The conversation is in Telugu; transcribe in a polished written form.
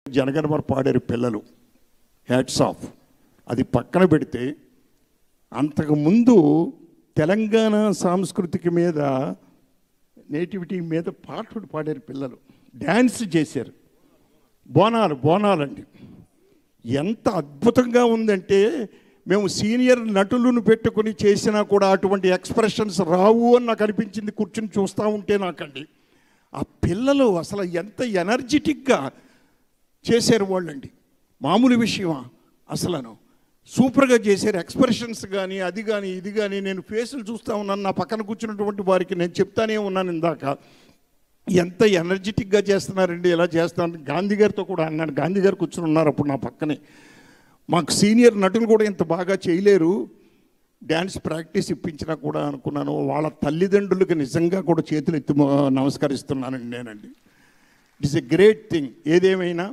జనగణమన పాడారు పిల్లలు, హ్యాట్స్ ఆఫ్. అది పక్కన పెడితే అంతకుముందు తెలంగాణ సాంస్కృతిక మీద, నేటివిటీ మీద పాటలు పాడారు పిల్లలు, డ్యాన్స్ చేశారు. బోనాలండి ఎంత అద్భుతంగా ఉందంటే, మేము సీనియర్ నటులను పెట్టుకుని చేసినా కూడా అటువంటి ఎక్స్ప్రెషన్స్ రావు అని నాకు అనిపించింది కూర్చుని చూస్తూ ఉంటే. నాకండి ఆ పిల్లలు అసలు ఎంత ఎనర్జెటిక్గా చేశారు వాళ్ళండి, మామూలు విషయమా అసలు. సూపర్గా చేశారు ఎక్స్ప్రెషన్స్ కానీ, అది కానీ ఇది కానీ. నేను ఫేసులు చూస్తూ ఉన్నాను, నా పక్కన కూర్చున్నటువంటి వారికి నేను చెప్తానే ఉన్నాను ఇందాక, ఎంత ఎనర్జెటిక్గా చేస్తున్నారండి, ఎలా చేస్తున్నారు. గాంధీ గారితో కూడా అన్నాడు, గాంధీ గారు కూర్చుని ఉన్నారు అప్పుడు నా పక్కనే. మాకు సీనియర్ నటులు కూడా ఇంత బాగా చేయలేరు, డ్యాన్స్ ప్రాక్టీస్ ఇప్పించినా కూడా అనుకున్నాను. వాళ్ళ తల్లిదండ్రులకు నిజంగా కూడా చేతులు ఎత్తి నమస్కరిస్తున్నానండి నేనండి. It is a great thing. ఏదేమైనా